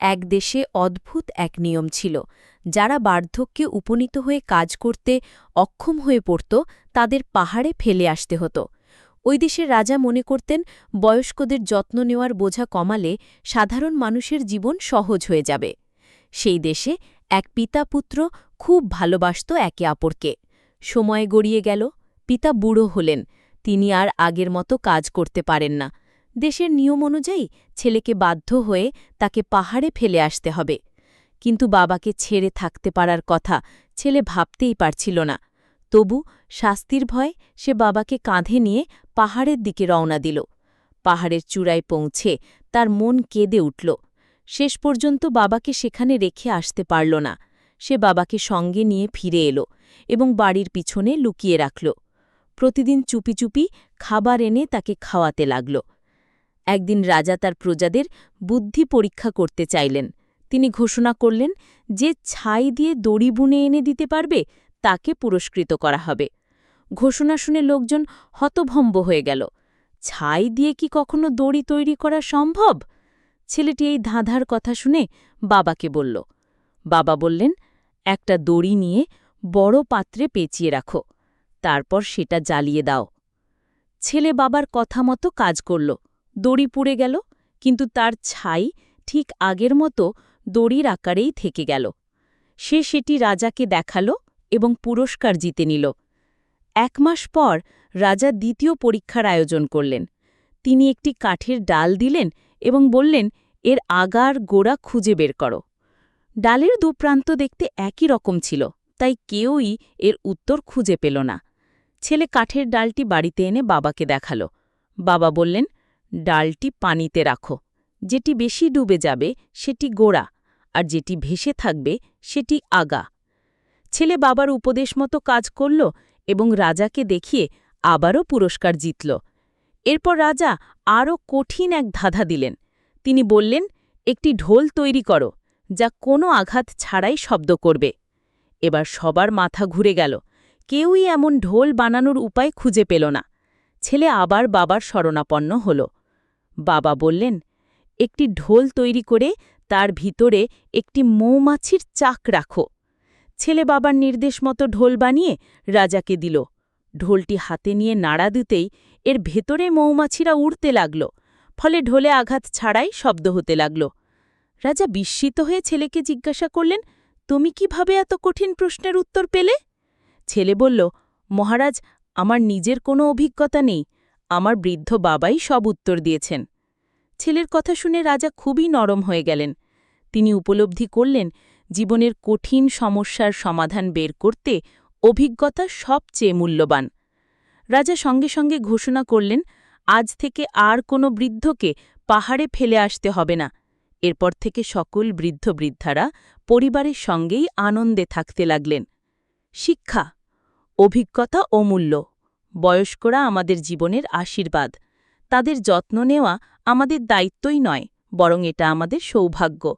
এক দেশে অদ্ভুত এক নিয়ম ছিল। যারা বার্ধক্যে উপনীত হয়ে কাজ করতে অক্ষম হয়ে পড়ত তাদের পাহাড়ে ফেলে আসতে হতো। ওই দেশের রাজা মনে করতেন বয়স্কদের যত্ন নেওয়ার বোঝা কমালে সাধারণ মানুষের জীবন সহজ হয়ে যাবে। সেই দেশে এক পিতা-পুত্র খুব ভালোবাসত একে অপরকে। সময় গড়িয়ে গেল, পিতা বুড়ো হলেন, তিনি আর আগের মতো কাজ করতে পারেন না। দেশের নিয়ম অনুযায়ী ছেলেকে বাধ্য হয়ে তাকে পাহাড়ে ফেলে আসতে হবে। কিন্তু বাবাকে ছেড়ে থাকতে পারার কথা ছেলে ভাবতেই পারছিল না। তবু শাস্তির ভয়ে সে বাবাকে কাঁধে নিয়ে পাহাড়ের দিকে রওনা দিল। পাহাড়ের চূড়ায় পৌঁছে তার মন কেঁদে উঠল। শেষ পর্যন্ত বাবাকে সেখানে রেখে আসতে পারল না। সে বাবাকে সঙ্গে নিয়ে ফিরে এলো এবং বাড়ির পিছনে লুকিয়ে রাখল। প্রতিদিন চুপি চুপি খাবার এনে তাকে খাওয়াতে লাগল। একদিন রাজা তার প্রজাদের বুদ্ধি পরীক্ষা করতে চাইলেন। তিনি ঘোষণা করলেন, যে ছাই দিয়ে দড়ি বুনে এনে দিতে পারবে তাকে পুরস্কৃত করা হবে। ঘোষণা শুনে লোকজন হতভম্ব হয়ে গেল। ছাই দিয়ে কি কখনো দড়ি তৈরি করা সম্ভব? ছেলেটি এই ধাঁধার কথা শুনে বাবাকে বলল। বাবা বললেন, একটা দড়ি নিয়ে বড় পাত্রে পেঁচিয়ে রাখো, তারপর সেটা জ্বালিয়ে দাও। ছেলে বাবার কথা মতো কাজ করল। দড়ি পুড়ে গেল, কিন্তু তার ছাই ঠিক আগের মতো দড়ির আকারেই থেকে গেল। সে সেটি রাজাকে দেখাল এবং পুরস্কার জিতে নিল। ১ মাস পর রাজা দ্বিতীয় পরীক্ষার আয়োজন করলেন। তিনি একটি কাঠের ডাল দিলেন এবং বললেন, এর আগার গোড়া খুঁজে বের করো। ডালের দুপ্রান্ত দেখতে একই রকম ছিল, তাই কেউই এর উত্তর খুঁজে পেল না। ছেলে কাঠের ডালটি বাড়িতে এনে বাবাকে দেখাল। বাবা বললেন, ডালটি পানিতে রাখো, যেটি বেশি ডুবে যাবে সেটি গোড়া, আর যেটি ভেসে থাকবে সেটি আগা। ছেলে বাবার উপদেশ মতো কাজ করল এবং রাজাকে দেখিয়ে আবারও পুরস্কার জিতল। এরপর রাজা আরও কঠিন এক ধাঁধা দিলেন। তিনি বললেন, একটি ঢোল তৈরি করো, যা কোনো আঘাত ছাড়াই শব্দ করবে। এবার সবার মাথা ঘুরে গেল। কেউই এমন ঢোল বানানোর উপায় খুঁজে পেল না। ছেলে আবার বাবার শরণাপন্ন হল। বাবা বললেন, একটি ঢোল তৈরি করে তার ভিতরে একটি মৌমাছির চাক রাখো। ছেলে বাবার নির্দেশ মতো ঢোল বানিয়ে রাজাকে দিল। ঢোলটি হাতে নিয়ে নাড়া দিতেই এর ভেতরে মৌমাছিরা উড়তে লাগল, ফলে ঢোলে আঘাত ছাড়াই শব্দ হতে লাগল। রাজা বিস্মিত হয়ে ছেলেকে জিজ্ঞাসা করলেন, তুমি কিভাবে এত কঠিন প্রশ্নের উত্তর পেলে? ছেলে বলল, মহারাজ, আমার নিজের কোনো অভিজ্ঞতা নেই, আমার বৃদ্ধ বাবাই সব উত্তর দিয়েছেন। ছেলের কথা শুনে রাজা খুবই নরম হয়ে গেলেন। তিনি উপলব্ধি করলেন, জীবনের কঠিন সমস্যার সমাধান বের করতে অভিজ্ঞতা সবচেয়ে মূল্যবান। রাজা সঙ্গে সঙ্গে ঘোষণা করলেন, আজ থেকে আর কোনো বৃদ্ধকে পাহাড়ে ফেলে আসতে হবে না। এরপর থেকে সকল বৃদ্ধ-বৃদ্ধারা পরিবারের সঙ্গেই আনন্দে থাকতে লাগলেন। শিক্ষা: অভিজ্ঞতা অমূল্য। বয়স্করা আমাদের জীবনের আশীর্বাদ। তাদের যত্ন নেওয়া আমাদের দায়িত্বই নয়, বরং এটা আমাদের সৌভাগ্য।